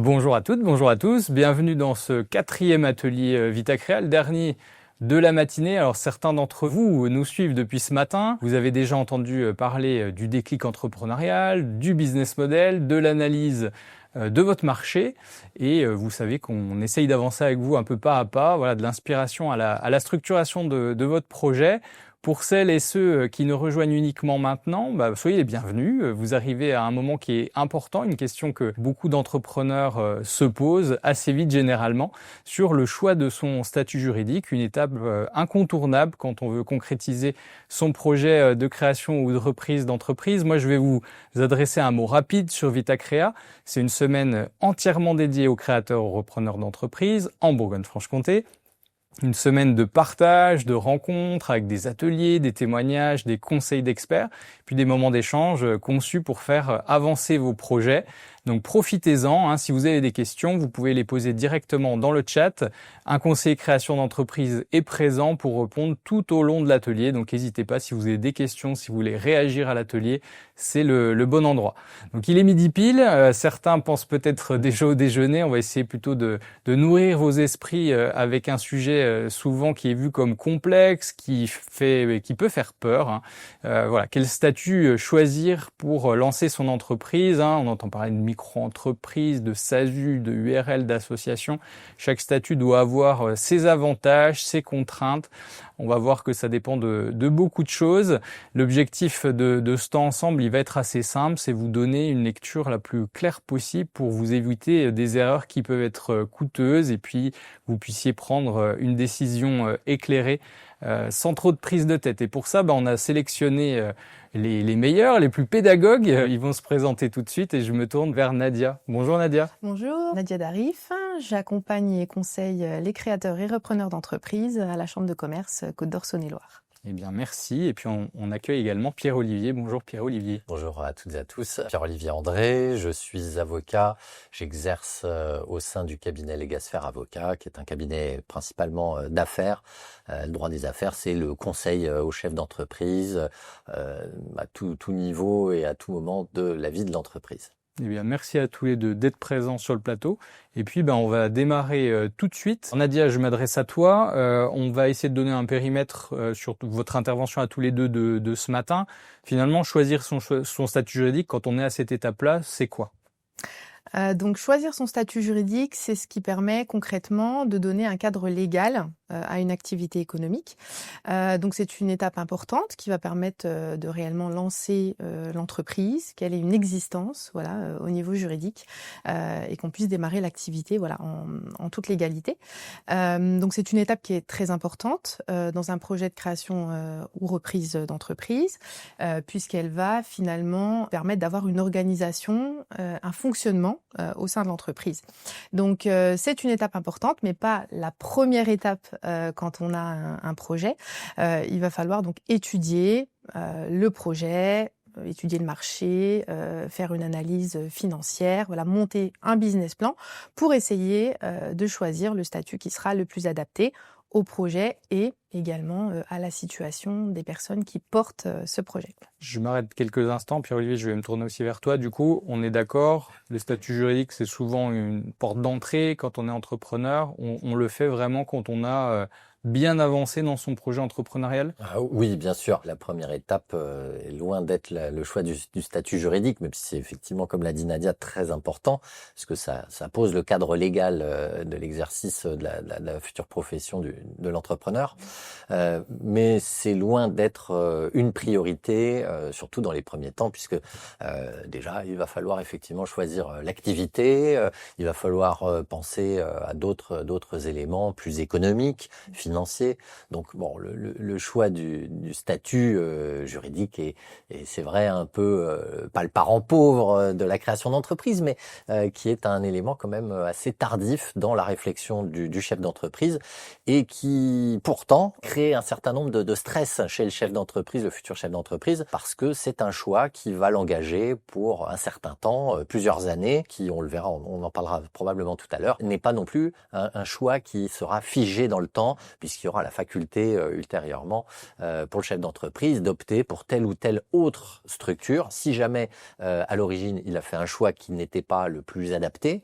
Bonjour à toutes, bonjour à tous. Bienvenue dans ce 4e atelier Vitacrea, le dernier de la matinée. Alors certains d'entre vous nous suivent depuis ce matin. Vous avez déjà entendu parler du déclic entrepreneurial, du business model, de l'analyse de votre marché. Et vous savez qu'on essaye d'avancer avec vous un peu pas à pas, voilà, de l'inspiration à la structuration de votre projet. Pour celles et ceux qui nous rejoignent uniquement maintenant, soyez les bienvenus. Vous arrivez à un moment qui est important, une question que beaucoup d'entrepreneurs se posent assez vite généralement, sur le choix de son statut juridique, une étape incontournable quand on veut concrétiser son projet de création ou de reprise d'entreprise. Moi, je vais vous adresser un mot rapide sur Vitacrea. C'est une semaine entièrement dédiée aux créateurs, aux repreneurs d'entreprises en Bourgogne-Franche-Comté. Une semaine de partage, de rencontres avec des ateliers, des témoignages, des conseils d'experts, puis des moments d'échange conçus pour faire avancer vos projets. Donc profitez-en, si vous avez des questions, vous pouvez les poser directement dans le chat. Un conseiller création d'entreprise est présent pour répondre tout au long de l'atelier. Donc n'hésitez pas, si vous avez des questions, si vous voulez réagir à l'atelier, c'est le bon endroit. Donc il est midi pile, certains pensent peut-être déjà au déjeuner. On va essayer plutôt de nourrir vos esprits avec un sujet souvent qui est vu comme complexe, qui peut faire peur. Voilà, quel statut choisir pour lancer son entreprise, On entend parler de micro-entreprise, de SASU, de URL, d'association. Chaque statut doit avoir ses avantages, ses contraintes. On va voir que ça dépend de beaucoup de choses. L'objectif de ce temps ensemble, il va être assez simple, c'est vous donner une lecture la plus claire possible pour vous éviter des erreurs qui peuvent être coûteuses et puis vous puissiez prendre une décision éclairée sans trop de prise de tête. Et pour ça, on a sélectionné les meilleurs, les plus pédagogues. Ils vont se présenter tout de suite et je me tourne vers Nadia. Bonjour Nadia. Bonjour, Nadia Darif. J'accompagne et conseille les créateurs et repreneurs d'entreprises à la Chambre de commerce Côte d'Or Saône-et-Loire. Eh bien, merci. Et puis, on accueille également Pierre-Olivier. Bonjour Pierre-Olivier. Bonjour à toutes et à tous. Pierre-Olivier André, je suis avocat. J'exerce au sein du cabinet Legasfer Avocat, qui est un cabinet principalement d'affaires. Le droit des affaires, c'est le conseil aux chefs d'entreprise à tout niveau et à tout moment de la vie de l'entreprise. Eh bien, merci à tous les deux d'être présents sur le plateau. Et puis, on va démarrer tout de suite. Nadia, je m'adresse à toi. On va essayer de donner un périmètre sur votre intervention à tous les deux de ce matin. Finalement, choisir son statut juridique quand on est à cette étape-là, c'est quoi ? Donc choisir son statut juridique, c'est ce qui permet concrètement de donner un cadre légal à une activité économique. Donc c'est une étape importante qui va permettre de réellement lancer l'entreprise, qu'elle ait une existence, au niveau juridique, et qu'on puisse démarrer l'activité, en toute légalité. Donc c'est une étape qui est très importante dans un projet de création ou reprise d'entreprise, puisqu'elle va finalement permettre d'avoir une organisation, un fonctionnement au sein de l'entreprise. Donc c'est une étape importante, mais pas la première étape quand on a un projet. Il va falloir donc étudier le projet, étudier le marché, faire une analyse financière, monter un business plan pour essayer de choisir le statut qui sera le plus adapté au projet et également à la situation des personnes qui portent ce projet. Je m'arrête quelques instants. Pierre-Olivier, je vais me tourner aussi vers toi. Du coup, on est d'accord, le statut juridique, c'est souvent une porte d'entrée quand on est entrepreneur. On le fait vraiment quand on a bien avancé dans son projet entrepreneurial ? Oui, bien sûr. La première étape est loin d'être le choix du statut juridique, mais c'est effectivement, comme l'a dit Nadia, très important, parce que ça pose le cadre légal de l'exercice de la future profession de l'entrepreneur. Mais c'est loin d'être une priorité, surtout dans les premiers temps, puisque déjà, il va falloir effectivement choisir l'activité, il va falloir penser à d'autres éléments plus économiques, financiers. Donc le choix du statut juridique est c'est vrai un peu pas le parent pauvre de la création d'entreprise, mais qui est un élément quand même assez tardif dans la réflexion du chef d'entreprise et qui pourtant crée un certain nombre de stress chez le chef d'entreprise, le futur chef d'entreprise, parce que c'est un choix qui va l'engager pour un certain temps, plusieurs années, qui, on le verra, on en parlera probablement tout à l'heure, n'est pas non plus un choix qui sera figé dans le temps, puisqu'il y aura la faculté ultérieurement pour le chef d'entreprise d'opter pour telle ou telle autre structure, si jamais à l'origine il a fait un choix qui n'était pas le plus adapté,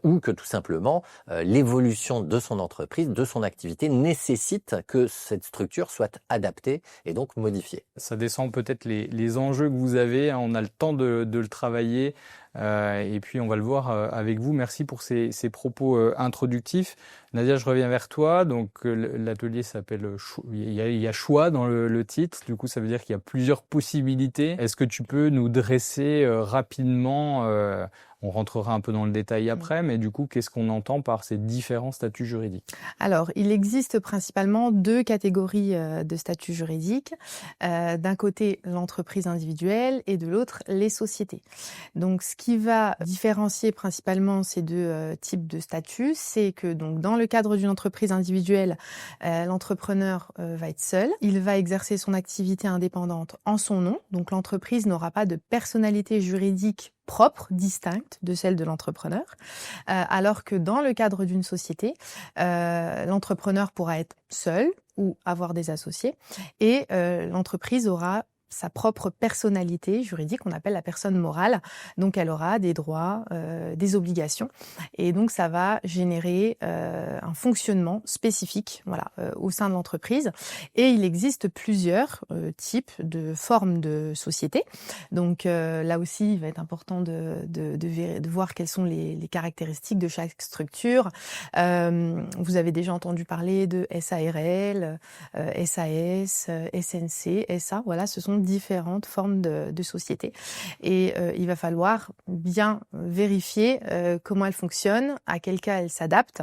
ou que tout simplement l'évolution de son entreprise, de son activité nécessite que cette structure soit adaptée et donc modifiée. Ça descend peut-être les enjeux que vous avez, hein, on a le temps de le travailler. Et puis on va le voir avec vous. Merci pour ces propos introductifs. Nadia, je reviens vers toi. Donc l'atelier s'appelle il y a choix dans le titre. Du coup, ça veut dire qu'il y a plusieurs possibilités. Est-ce que tu peux nous dresser rapidement on rentrera un peu dans le détail après, mais du coup, qu'est-ce qu'on entend par ces différents statuts juridiques? Alors, il existe principalement 2 catégories de statuts juridiques. D'un côté, l'entreprise individuelle et de l'autre, les sociétés. Donc, ce qui va différencier principalement ces 2 types de statuts, c'est que donc dans le cadre d'une entreprise individuelle, l'entrepreneur va être seul. Il va exercer son activité indépendante en son nom. Donc, l'entreprise n'aura pas de personnalité juridique propre, distincte de celle de l'entrepreneur, alors que dans le cadre d'une société, l'entrepreneur pourra être seul ou avoir des associés et l'entreprise aura sa propre personnalité juridique, on appelle la personne morale. Donc, elle aura des droits, des obligations. Et donc, ça va générer un fonctionnement spécifique au sein de l'entreprise. Et il existe plusieurs types de formes de société. Donc, là aussi, il va être important de voir quelles sont les caractéristiques de chaque structure. Vous avez déjà entendu parler de SARL, SAS, SNC, SA. Voilà, ce sont différentes formes de société. Et il va falloir bien vérifier comment elles fonctionnent, à quel cas elles s'adaptent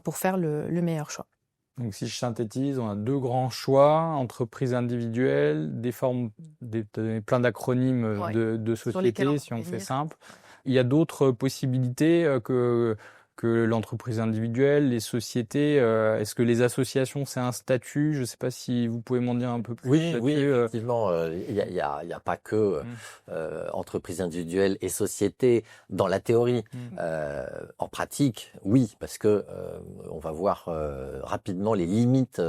pour faire le meilleur choix. Donc si je synthétise, on a 2 grands choix, entreprise individuelle, des formes, plein d'acronymes de société, si on fait simple. Il y a d'autres possibilités que l'entreprise individuelle, les sociétés. Est-ce que les associations, c'est un statut? Je ne sais pas si vous pouvez m'en dire un peu plus. Oui, effectivement, il y a pas que entreprise individuelle et société dans la théorie. En pratique, oui, parce que on va voir rapidement les limites,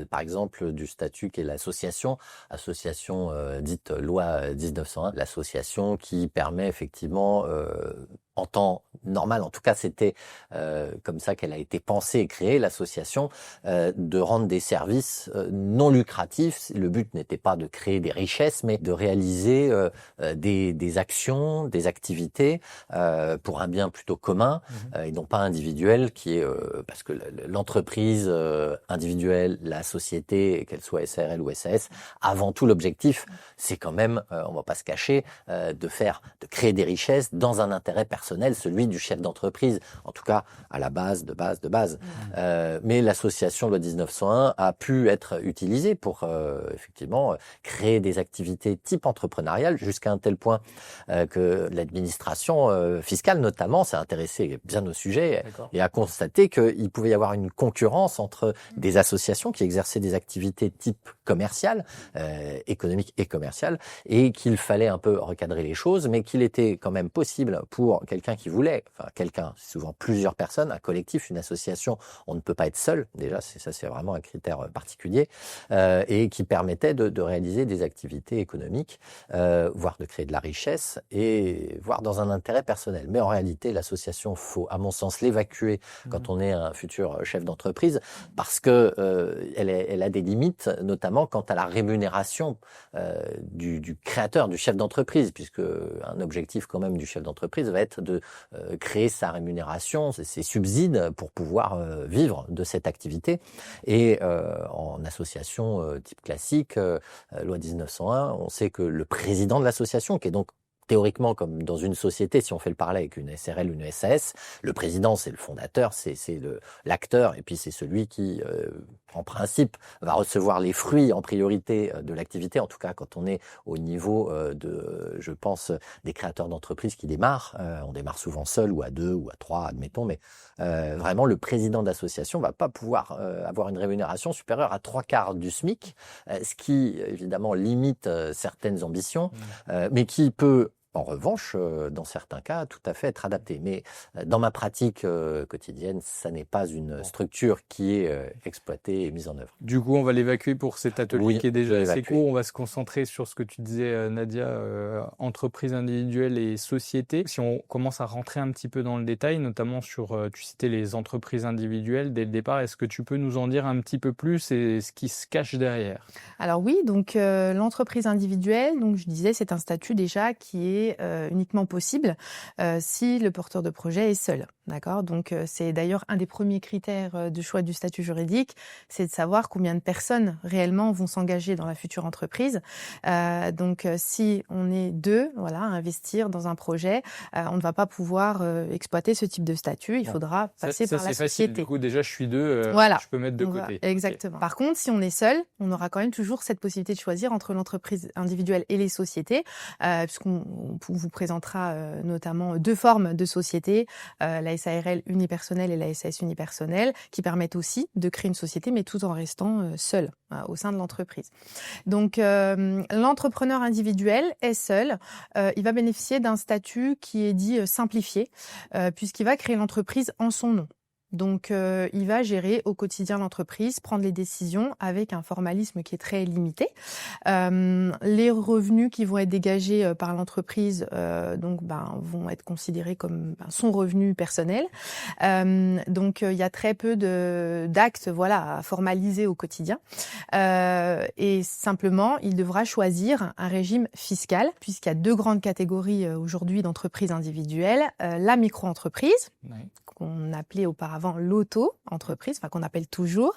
par exemple, du statut qu'est l'association, dite loi 1901, l'association qui permet effectivement en temps normal, en tout cas c'était comme ça qu'elle a été pensée et créée, l'association, de rendre des services non lucratifs. Le but n'était pas de créer des richesses, mais de réaliser des actions, des activités pour un bien plutôt commun et non pas individuel, qui est parce que l'entreprise individuelle, la société, qu'elle soit SARL ou SAS, avant tout l'objectif, c'est quand même, on va pas se cacher, de créer des richesses dans un intérêt personnel, celui du chef d'entreprise, en tout cas à la base de base. Mais l'association loi 1901 a pu être utilisée pour effectivement créer des activités type entrepreneuriale jusqu'à un tel point que l'administration fiscale notamment s'est intéressée bien au sujet et a constaté qu'il pouvait y avoir une concurrence entre des associations qui exerçaient des activités type commerciale, économique et commerciale, et qu'il fallait un peu recadrer les choses, mais qu'il était quand même possible pour quelqu'un qui voulait, c'est souvent plusieurs personnes, un collectif, une association, on ne peut pas être seul, déjà, c'est vraiment un critère particulier, et qui permettait de réaliser des activités économiques, voire de créer de la richesse, et voire dans un intérêt personnel. Mais en réalité, l'association, faut, à mon sens, l'évacuer quand on est un futur chef d'entreprise, parce que elle a des limites, notamment quant à la rémunération du créateur, du chef d'entreprise, puisque un objectif quand même du chef d'entreprise va être de créer sa rémunération, ses subsides pour pouvoir vivre de cette activité. Et en association type classique, loi 1901, on sait que le président de l'association, qui est donc théoriquement, comme dans une société, si on fait le parallèle avec une SRL ou une SAS, le président, c'est le fondateur, c'est l'acteur, et puis c'est celui qui, en principe, va recevoir les fruits en priorité de l'activité, en tout cas quand on est au niveau je pense, des créateurs d'entreprises qui démarrent. On démarre souvent seul ou à 2 ou à 3, admettons, mais vraiment, le président d'association va pas pouvoir avoir une rémunération supérieure à 3/4 du SMIC, ce qui, évidemment, limite certaines ambitions, mais qui peut en revanche, dans certains cas, tout à fait être adapté. Mais dans ma pratique quotidienne, ça n'est pas une structure qui est exploitée et mise en œuvre. Du coup, on va l'évacuer pour cet atelier Oui, qui est déjà je vais assez l'évacuer. court. On va se concentrer sur ce que tu disais, Nadia, entreprise individuelle et société. Si on commence à rentrer un petit peu dans le détail, notamment sur, tu citais les entreprises individuelles dès le départ, est-ce que tu peux nous en dire un petit peu plus et ce qui se cache derrière? Alors oui, donc l'entreprise individuelle, donc je disais, c'est un statut déjà qui est uniquement possible si le porteur de projet est seul. D'accord? Donc c'est d'ailleurs un des premiers critères de choix du statut juridique, c'est de savoir combien de personnes réellement vont s'engager dans la future entreprise. Donc si on est deux, voilà, à investir dans un projet, on ne va pas pouvoir exploiter ce type de statut. Il Bon. faudra passer Ça, par la c'est facile. société. Du coup, déjà, je suis deux, Voilà. je peux mettre de On va- côté. Exactement. Ok. Par contre, si on est seul, on aura quand même toujours cette possibilité de choisir entre l'entreprise individuelle et les sociétés, puisqu'on vous présentera notamment deux formes de sociétés, la SARL unipersonnelle et la SAS unipersonnelle, qui permettent aussi de créer une société, mais tout en restant seul au sein de l'entreprise. Donc, l'entrepreneur individuel est seul. Il va bénéficier d'un statut qui est dit simplifié, puisqu'il va créer l'entreprise en son nom. Donc, il va gérer au quotidien l'entreprise, prendre les décisions avec un formalisme qui est très limité. Les revenus qui vont être dégagés par l'entreprise vont être considérés comme son revenu personnel. Donc, il y a très peu d'actes à formaliser au quotidien. Et simplement, il devra choisir un régime fiscal, puisqu'il y a deux grandes catégories aujourd'hui d'entreprises individuelles. La micro-entreprise, Ouais. qu'on appelait auparavant l'auto-entreprise, qu'on appelle toujours.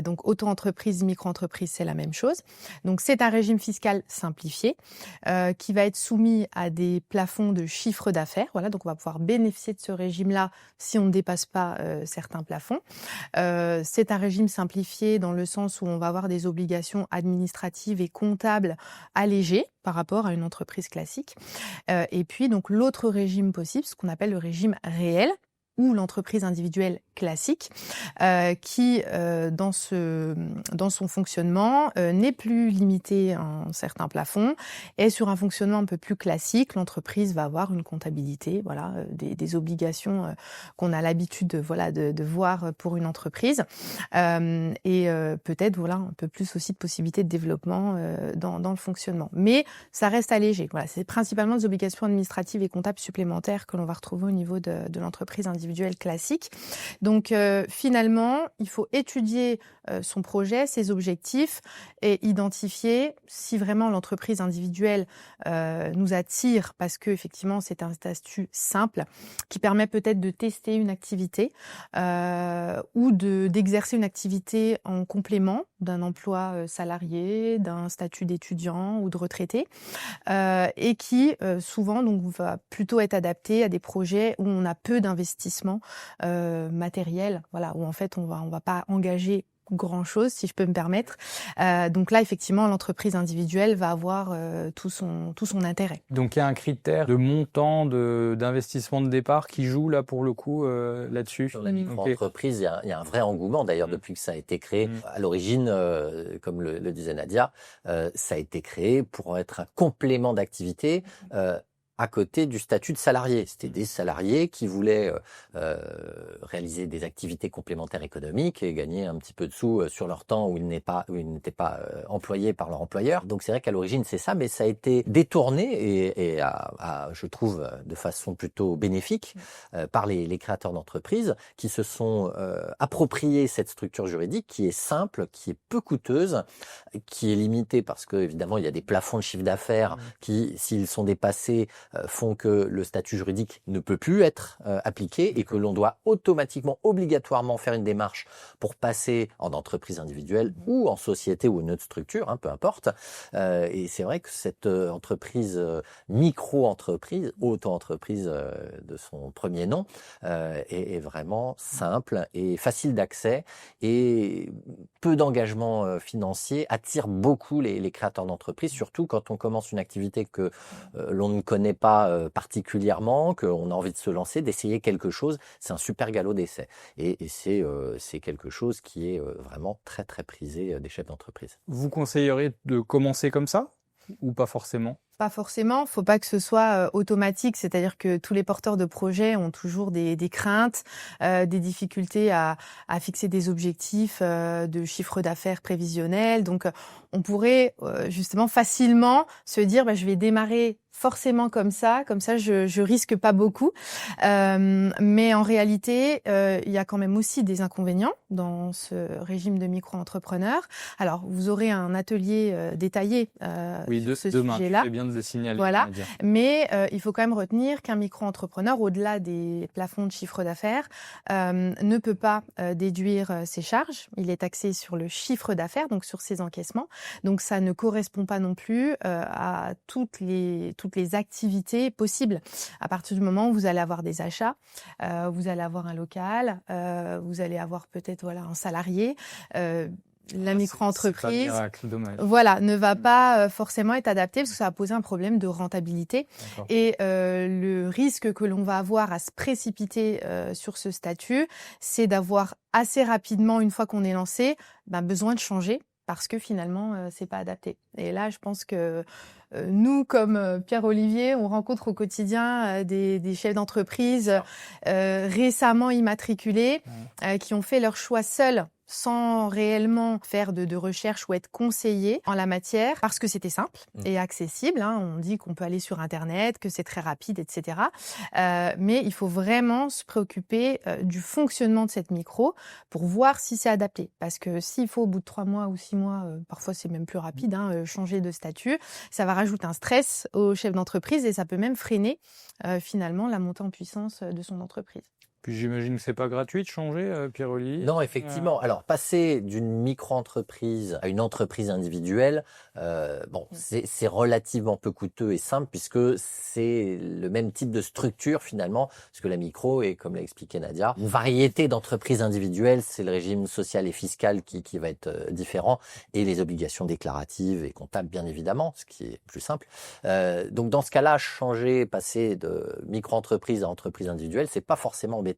Donc, auto-entreprise, micro-entreprise, c'est la même chose. Donc, c'est un régime fiscal simplifié qui va être soumis à des plafonds de chiffre d'affaires. Voilà, donc on va pouvoir bénéficier de ce régime-là si on ne dépasse pas certains plafonds. C'est un régime simplifié dans le sens où on va avoir des obligations administratives et comptables allégées par rapport à une entreprise classique. Et puis, donc, l'autre régime possible, ce qu'on appelle le régime réel, ou l'entreprise individuelle classique, qui, dans son fonctionnement, n'est plus limitée à un certain plafond, et sur un fonctionnement un peu plus classique, l'entreprise va avoir une comptabilité, des obligations qu'on a l'habitude de voir pour une entreprise, et peut-être un peu plus aussi de possibilités de développement dans le fonctionnement. Mais ça reste allégé. Voilà, c'est principalement des obligations administratives et comptables supplémentaires que l'on va retrouver au niveau de l'entreprise individuelle classique. Donc finalement, il faut étudier son projet, ses objectifs et identifier si vraiment l'entreprise individuelle nous attire, parce que effectivement c'est un statut simple qui permet peut-être de tester une activité ou d'exercer une activité en complément d'un emploi salarié, d'un statut d'étudiant ou de retraité, et qui souvent donc va plutôt être adapté à des projets où on a peu d'investissement matériel, où en fait on va pas engager grand-chose, si je peux me permettre. Donc là, effectivement, l'entreprise individuelle va avoir tout son intérêt. Donc il y a un critère de montant d'investissement de départ qui joue là pour le coup là-dessus. Sur la micro-entreprise, il y a un vrai engouement d'ailleurs depuis que ça a été créé. À l'origine, comme le disait Nadia, ça a été créé pour être un complément d'activité à côté du statut de salarié. C'était des salariés qui voulaient réaliser des activités complémentaires économiques et gagner un petit peu de sous sur leur temps où ils n'étaient pas employés par leur employeur. Donc c'est vrai qu'à l'origine c'est ça, mais ça a été détourné et je trouve de façon plutôt bénéfique par les créateurs d'entreprises qui se sont appropriés cette structure juridique qui est simple, qui est peu coûteuse, qui est limitée parce que évidemment il y a des plafonds de chiffre d'affaires qui, s'ils sont dépassés, font que le statut juridique ne peut plus être appliqué et que l'on doit automatiquement, obligatoirement faire une démarche pour passer en entreprise individuelle ou en société ou une autre structure, peu importe. Et c'est vrai que cette entreprise, micro-entreprise, auto-entreprise de son premier nom, est vraiment simple et facile d'accès et peu d'engagement financier attire beaucoup les créateurs d'entreprises, surtout quand on commence une activité que l'on ne connaît pas particulièrement, qu'on a envie de se lancer, d'essayer quelque chose. C'est un super galop d'essai. Et c'est quelque chose qui est vraiment très, très prisé des chefs d'entreprise. Vous conseilleriez de commencer comme ça ou pas forcément ? Pas forcément, faut pas que ce soit automatique, c'est-à-dire que tous les porteurs de projets ont toujours des craintes, des difficultés à fixer des objectifs de chiffre d'affaires prévisionnel. Donc, on pourrait justement facilement se dire, je vais démarrer forcément comme ça je risque pas beaucoup. Mais en réalité, il y a quand même aussi des inconvénients dans ce régime de micro-entrepreneur. Alors, vous aurez un atelier détaillé sur ce sujet-là. C'est bien de le signaler. Voilà, mais il faut quand même retenir qu'un micro-entrepreneur, au-delà des plafonds de chiffre d'affaires, ne peut pas déduire ses charges. Il est taxé sur le chiffre d'affaires, donc sur ses encaissements. Donc ça ne correspond pas non plus à toutes les activités possibles. À partir du moment où vous allez avoir des achats, vous allez avoir un local, vous allez avoir peut-être un salarié. La micro-entreprise, ne va pas forcément être adaptée parce que ça va poser un problème de rentabilité. Et le risque que l'on va avoir à se précipiter sur ce statut, c'est d'avoir assez rapidement, une fois qu'on est lancé, besoin de changer parce que finalement, c'est pas adapté. Et là, je pense que nous, comme Pierre-Olivier, on rencontre au quotidien des chefs d'entreprise récemment immatriculés qui ont fait leur choix seuls, sans réellement faire de recherche ou être conseillés en la matière, parce que c'était simple et accessible. On dit qu'on peut aller sur Internet, que c'est très rapide, etc. Mais il faut vraiment se préoccuper du fonctionnement de cette micro pour voir si c'est adapté. Parce que s'il faut, au bout de 3 mois ou 6 mois, parfois c'est même plus rapide, changer de statut, ça va rajouter un stress au chef d'entreprise et ça peut même freiner finalement la montée en puissance de son entreprise. Puis j'imagine que c'est pas gratuit de changer, Pierre-Olivier. Non, effectivement. Alors, passer d'une micro-entreprise à une entreprise individuelle, c'est relativement peu coûteux et simple puisque c'est le même type de structure finalement, parce que la micro est, comme l'a expliqué Nadia, une variété d'entreprises individuelles. C'est le régime social et fiscal qui va être différent et les obligations déclaratives et comptables, bien évidemment, ce qui est plus simple. Donc, dans ce cas-là, passer de micro-entreprise à entreprise individuelle, c'est pas forcément embêtant.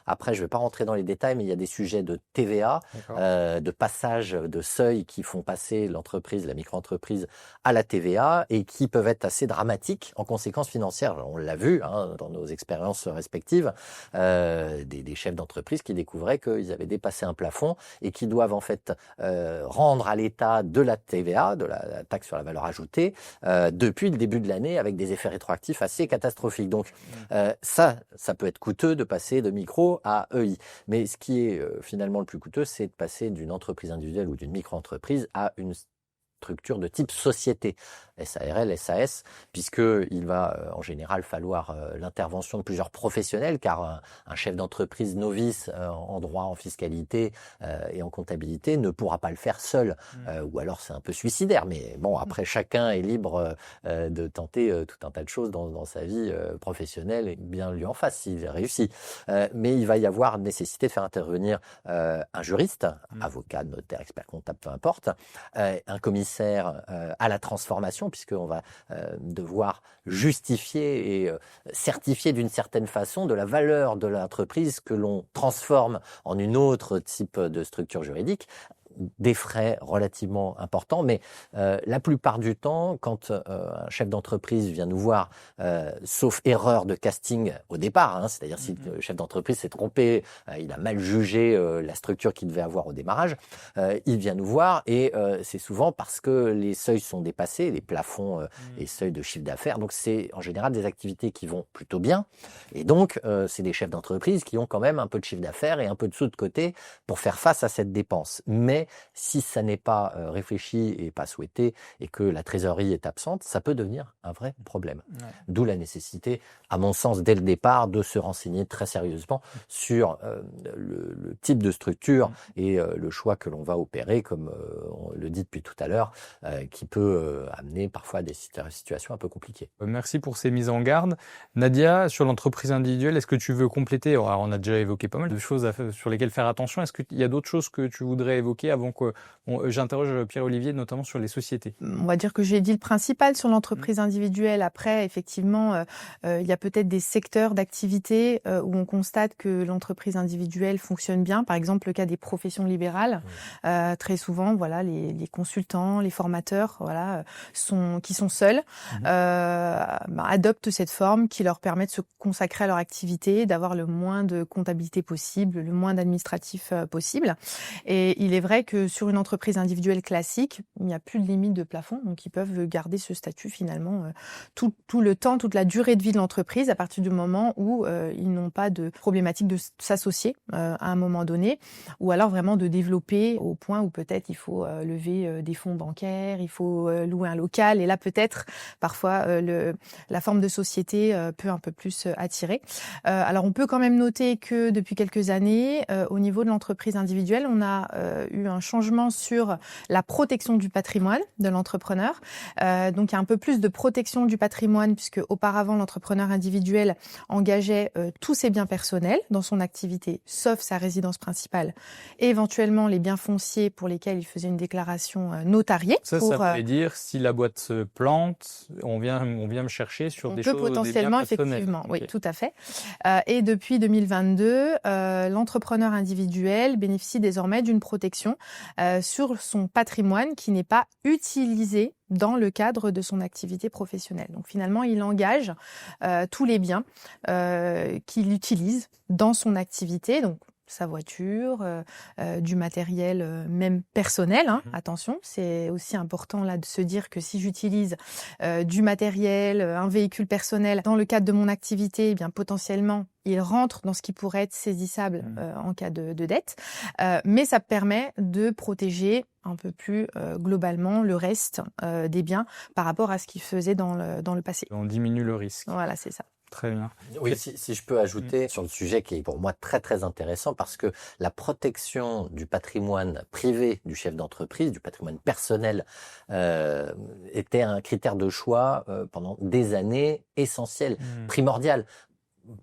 Après, je ne vais pas rentrer dans les détails, mais il y a des sujets de TVA, de passage de seuil qui font passer l'entreprise, la micro-entreprise à la TVA et qui peuvent être assez dramatiques en conséquences financières. On l'a vu dans nos expériences respectives, des chefs d'entreprise qui découvraient qu'ils avaient dépassé un plafond et qui doivent en fait rendre à l'État de la TVA, de la taxe sur la valeur ajoutée, depuis le début de l'année avec des effets rétroactifs assez catastrophiques. Donc ça peut être coûteux de passer de micro à EI. Mais ce qui est finalement le plus coûteux, c'est de passer d'une entreprise individuelle ou d'une micro-entreprise à une structure de type société, SARL, SAS, puisqu'il va en général falloir l'intervention de plusieurs professionnels, car un chef d'entreprise novice en droit, en fiscalité et en comptabilité ne pourra pas le faire seul, ou alors c'est un peu suicidaire, mais bon, après chacun est libre de tenter tout un tas de choses dans sa vie professionnelle et bien lui en face s'il réussit. Mais il va y avoir nécessité de faire intervenir un juriste, avocat, notaire, expert comptable, peu importe, un commissaire à la transformation, puisqu'on va devoir justifier et certifier d'une certaine façon de la valeur de l'entreprise que l'on transforme en une autre type de structure juridique. Des frais relativement importants, mais la plupart du temps, quand un chef d'entreprise vient nous voir, sauf erreur de casting au départ, c'est-à-dire si le chef d'entreprise s'est trompé, il a mal jugé la structure qu'il devait avoir au démarrage, il vient nous voir et c'est souvent parce que les seuils sont dépassés, les plafonds et seuils de chiffre d'affaires, donc c'est en général des activités qui vont plutôt bien, et donc c'est des chefs d'entreprise qui ont quand même un peu de chiffre d'affaires et un peu de sous de côté pour faire face à cette dépense. Mais si ça n'est pas réfléchi et pas souhaité et que la trésorerie est absente, ça peut devenir un vrai problème. D'où la nécessité, à mon sens, dès le départ, de se renseigner très sérieusement sur le type de structure et le choix que l'on va opérer, comme on le dit depuis tout à l'heure, qui peut amener parfois à des situations un peu compliquées. Merci pour ces mises en garde. Nadia, sur l'entreprise individuelle, est-ce que tu veux compléter ? Alors, on a déjà évoqué pas mal de choses sur lesquelles faire attention. Est-ce qu'il y a d'autres choses que tu voudrais évoquer avant que j'interroge Pierre-Olivier, notamment sur les sociétés? On va dire que j'ai dit le principal sur l'entreprise individuelle. Après, effectivement, il y a peut-être des secteurs d'activité où on constate que l'entreprise individuelle fonctionne bien. Par exemple, le cas des professions libérales. Très souvent, voilà, les consultants, les formateurs, voilà, qui sont seuls, adoptent cette forme qui leur permet de se consacrer à leur activité, d'avoir le moins de comptabilité possible, le moins d'administratif possible. Et il est vrai que sur une entreprise individuelle classique, il n'y a plus de limite de plafond, donc ils peuvent garder ce statut finalement tout le temps, toute la durée de vie de l'entreprise, à partir du moment où ils n'ont pas de problématique de s'associer à un moment donné, ou alors vraiment de développer au point où peut-être il faut lever des fonds bancaires, il faut louer un local, et là peut-être parfois la forme de société peut un peu plus attirer. Alors on peut quand même noter que depuis quelques années, au niveau de l'entreprise individuelle, on a eu un changement sur la protection du patrimoine de l'entrepreneur. Donc il y a un peu plus de protection du patrimoine, puisque auparavant l'entrepreneur individuel engageait tous ses biens personnels dans son activité, sauf sa résidence principale, et éventuellement les biens fonciers pour lesquels il faisait une déclaration notariée. Ça veut dire si la boîte se plante, on vient me chercher sur des choses, on peut potentiellement, des biens personnels. effectivement, Okay. oui, tout à fait. Et depuis 2022, l'entrepreneur individuel bénéficie désormais d'une protection sur son patrimoine qui n'est pas utilisé dans le cadre de son activité professionnelle. Donc finalement, il engage tous les biens qu'il utilise dans son activité. Donc sa voiture, du matériel même personnel. Attention, c'est aussi important là de se dire que si j'utilise du matériel, un véhicule personnel dans le cadre de mon activité, eh bien potentiellement il rentre dans ce qui pourrait être saisissable en cas de dette, mais ça permet de protéger un peu plus globalement le reste des biens par rapport à ce qu'il faisait dans le passé. On diminue le risque. Voilà, c'est ça. Très bien. Oui, si je peux ajouter sur le sujet qui est pour moi très très intéressant, parce que la protection du patrimoine privé du chef d'entreprise, du patrimoine personnel, était un critère de choix pendant des années essentiel, primordial.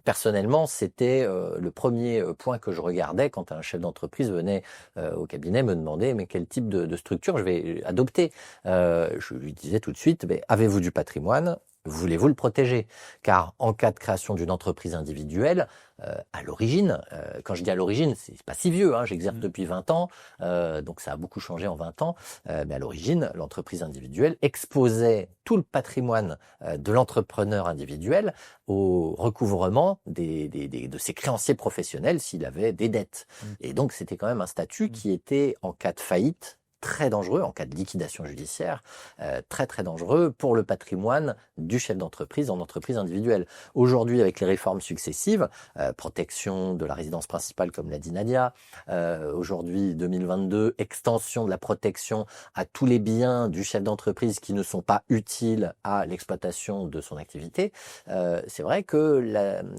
Personnellement, c'était le premier point que je regardais quand un chef d'entreprise venait au cabinet me demander mais quel type de structure je vais adopter. Je lui disais tout de suite, avez-vous du patrimoine ? Voulez-vous le protéger? Car en cas de création d'une entreprise individuelle, à l'origine, quand je dis à l'origine, c'est pas si vieux, j'exerce depuis 20 ans, donc ça a beaucoup changé en 20 ans, mais à l'origine, l'entreprise individuelle exposait tout le patrimoine de l'entrepreneur individuel au recouvrement de ses créanciers professionnels s'il avait des dettes. Et donc c'était quand même un statut qui était, en cas de faillite, très dangereux, en cas de liquidation judiciaire, très très dangereux pour le patrimoine du chef d'entreprise en entreprise individuelle. Aujourd'hui, avec les réformes successives, protection de la résidence principale comme l'a dit Nadia, aujourd'hui 2022, extension de la protection à tous les biens du chef d'entreprise qui ne sont pas utiles à l'exploitation de son activité, c'est vrai que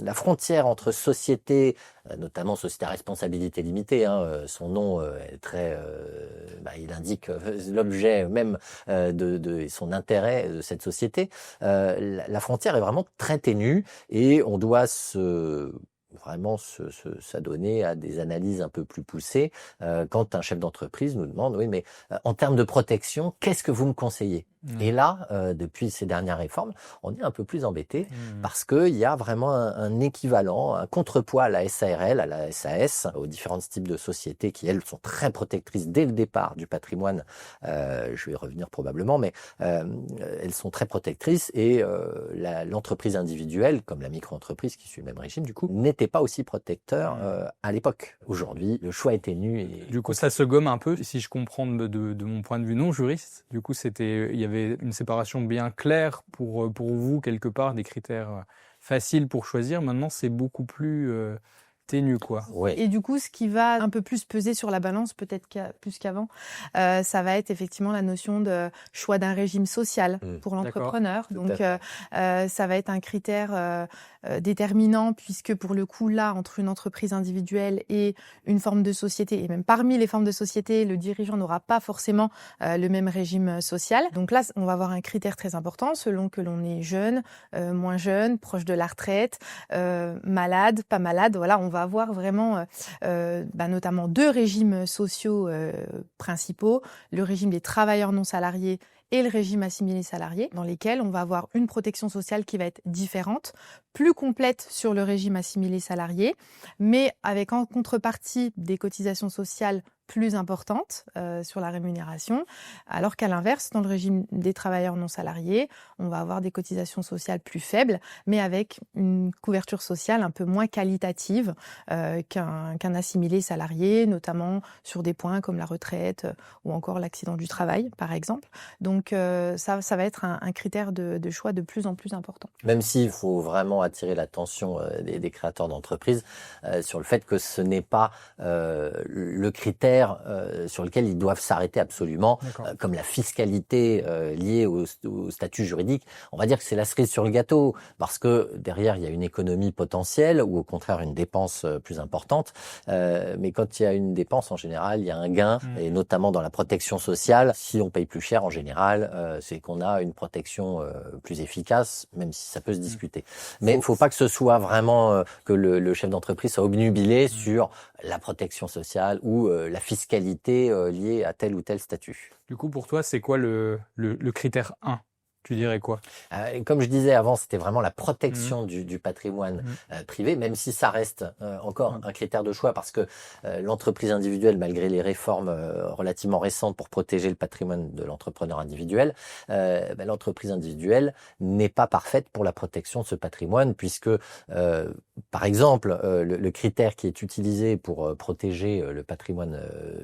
la frontière entre société, notamment société à responsabilité limitée, son nom est très... il indique l'objet même de son intérêt de cette société. La frontière est vraiment très ténue et on doit s'adonner à des analyses un peu plus poussées quand un chef d'entreprise nous demande oui mais en termes de protection, qu'est-ce que vous me conseillez? Et là, depuis ces dernières réformes, on est un peu plus embêté parce qu'il y a vraiment un équivalent, un contrepoids à la SARL, à la SAS, aux différents types de sociétés qui, elles, sont très protectrices dès le départ du patrimoine. Je vais y revenir probablement, mais elles sont très protectrices et l'entreprise individuelle, comme la micro-entreprise qui suit le même régime, du coup, n'était pas aussi protecteur à l'époque. Aujourd'hui, le choix est ténu. Du coup, ça se gomme un peu, si je comprends de mon point de vue non juriste. Du coup, il y avait une séparation bien claire pour vous, quelque part, des critères faciles pour choisir. Maintenant, c'est beaucoup plus ténu, quoi. Ouais. Et du coup, ce qui va un peu plus peser sur la balance, peut-être plus qu'avant, ça va être effectivement la notion de choix d'un régime social pour l'entrepreneur. Donc, ça va être un critère déterminant, puisque pour le coup, là, entre une entreprise individuelle et une forme de société, et même parmi les formes de société, le dirigeant n'aura pas forcément le même régime social. Donc là, on va avoir un critère très important selon que l'on est jeune, moins jeune, proche de la retraite, malade, pas malade. Voilà, on va avoir vraiment notamment 2 régimes sociaux principaux, le régime des travailleurs non salariés et le régime assimilé salarié, dans lesquels on va avoir une protection sociale qui va être différente, plus complète sur le régime assimilé salarié, mais avec en contrepartie des cotisations sociales plus importantes sur la rémunération, alors qu'à l'inverse, dans le régime des travailleurs non salariés, on va avoir des cotisations sociales plus faibles, mais avec une couverture sociale un peu moins qualitative qu'un assimilé salarié, notamment sur des points comme la retraite ou encore l'accident du travail, par exemple. Donc ça va être un critère de choix de plus en plus important. Même s'il faut vraiment attirer l'attention des créateurs d'entreprises sur le fait que ce n'est pas le critère sur lequel ils doivent s'arrêter absolument, comme la fiscalité liée au statut juridique. On va dire que c'est la cerise sur le gâteau, parce que derrière, il y a une économie potentielle ou au contraire une dépense plus importante. Mais quand il y a une dépense, en général, il y a un gain, et notamment dans la protection sociale. Si on paye plus cher, en général, c'est qu'on a une protection plus efficace, même si ça peut se discuter. Mais il ne faut pas que ce soit vraiment que le chef d'entreprise soit obnubilé sur la protection sociale ou la fiscalité liée à tel ou tel statut. Du coup, pour toi, c'est quoi le critère 1 ? Tu dirais quoi ? Comme je disais avant, c'était vraiment la protection du patrimoine privé, même si ça reste encore un critère de choix, parce que l'entreprise individuelle, malgré les réformes relativement récentes pour protéger le patrimoine de l'entrepreneur individuel, l'entreprise individuelle n'est pas parfaite pour la protection de ce patrimoine, puisque, par exemple, le critère qui est utilisé pour protéger le patrimoine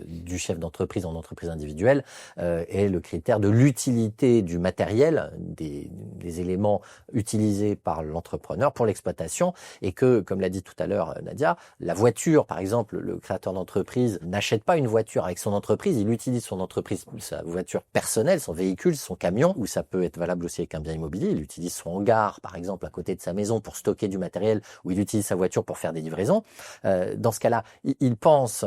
du chef d'entreprise en entreprise individuelle est le critère de l'utilité du matériel, des éléments utilisés par l'entrepreneur pour l'exploitation, et que, comme l'a dit tout à l'heure Nadia, la voiture, par exemple, le créateur d'entreprise n'achète pas une voiture avec son entreprise, il utilise son entreprise, sa voiture personnelle, son véhicule, son camion, ou ça peut être valable aussi avec un bien immobilier, il utilise son hangar, par exemple, à côté de sa maison pour stocker du matériel, ou il utilise sa voiture pour faire des livraisons. Dans ce cas-là, il pense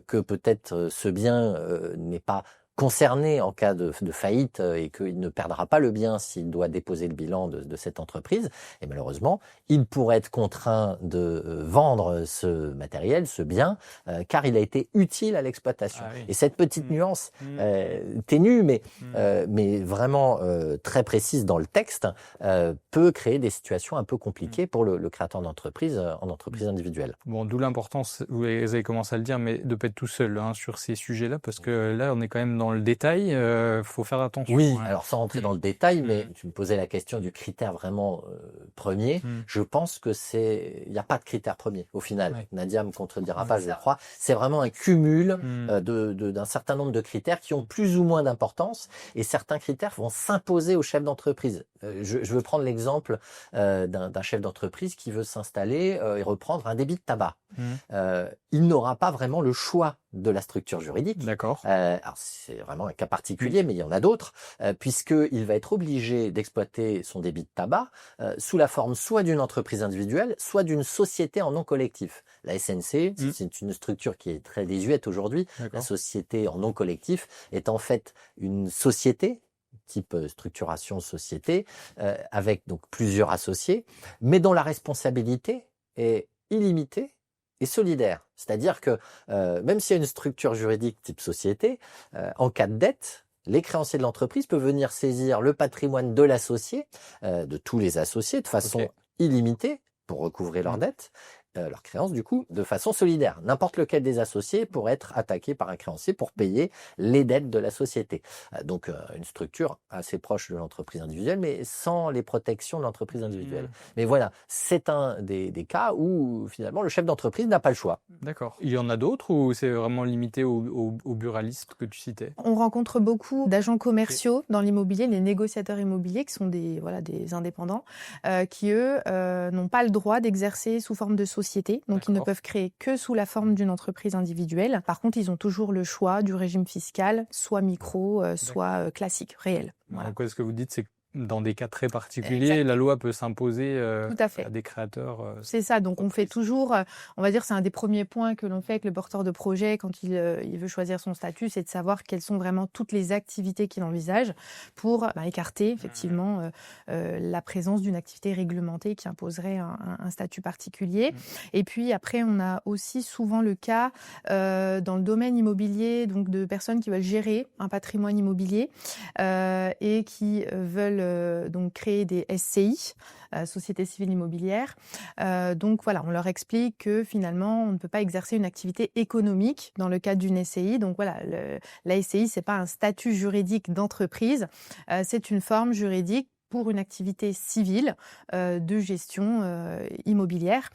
que peut-être ce bien n'est pas concerné en cas de faillite et qu'il ne perdra pas le bien s'il doit déposer le bilan de cette entreprise. Et malheureusement, il pourrait être contraint de vendre ce matériel, ce bien, car il a été utile à l'exploitation. Ah oui. Et cette petite nuance ténue, mais vraiment très précise dans le texte, peut créer des situations un peu compliquées pour le créateur d'entreprise en entreprise individuelle. Bon, d'où l'importance, vous avez commencé à le dire, mais de ne pas être tout seul sur ces sujets-là, parce que là, on est quand même dans le détail, faut faire attention. Oui, alors sans rentrer dans le détail, mais tu me posais la question du critère vraiment premier. Je pense que il n'y a pas de critère premier au final. Ouais. Nadia me contredira pas, je crois. C'est vraiment un cumul d'un certain nombre de critères qui ont plus ou moins d'importance, et certains critères vont s'imposer au chef d'entreprise. Je veux prendre l'exemple d'un chef d'entreprise qui veut s'installer et reprendre un débit de tabac. Il n'aura pas vraiment le choix de la structure juridique. D'accord. Alors c'est vraiment un cas particulier, mais il y en a d'autres, puisqu'il va être obligé d'exploiter son débit de tabac sous la forme soit d'une entreprise individuelle, soit d'une société en nom collectif. La SNC, c'est une structure qui est très désuète aujourd'hui. La société en nom collectif est en fait une société type structuration société, avec donc plusieurs associés, mais dont la responsabilité est illimitée et solidaire. C'est-à-dire que même s'il y a une structure juridique type société, en cas de dette, les créanciers de l'entreprise peuvent venir saisir le patrimoine de l'associé, de tous les associés, de façon illimitée pour recouvrer leurs dettes, leurs créances du coup, de façon solidaire. N'importe lequel des associés pourrait être attaqué par un créancier pour payer les dettes de la société. Donc une structure assez proche de l'entreprise individuelle, mais sans les protections de l'entreprise individuelle. Mais voilà, c'est un des cas où finalement le chef d'entreprise n'a pas le choix. D'accord. Il y en a d'autres ou c'est vraiment limité aux buralistes que tu citais ? On rencontre beaucoup d'agents commerciaux dans l'immobilier, les négociateurs immobiliers qui sont des indépendants, qui eux n'ont pas le droit d'exercer sous forme de société. Donc, ils ne peuvent créer que sous la forme d'une entreprise individuelle. Par contre, ils ont toujours le choix du régime fiscal, soit micro, soit classique, réel. Voilà. Donc, ce que vous dites, c'est que dans des cas très particuliers, Exactement. la loi peut s'imposer Tout à fait. à des créateurs. C'est ça, donc on fait toujours, on va dire, c'est un des premiers points que l'on fait avec le porteur de projet quand il veut choisir son statut, c'est de savoir quelles sont vraiment toutes les activités qu'il envisage pour écarter effectivement la présence d'une activité réglementée qui imposerait un statut particulier. Et puis après, on a aussi souvent le cas dans le domaine immobilier, donc de personnes qui veulent gérer un patrimoine immobilier et qui veulent donc créer des SCI, Société civile immobilière. Donc voilà, on leur explique que finalement, on ne peut pas exercer une activité économique dans le cadre d'une SCI. Donc voilà, la SCI, c'est pas un statut juridique d'entreprise, c'est une forme juridique pour une activité civile de gestion immobilière.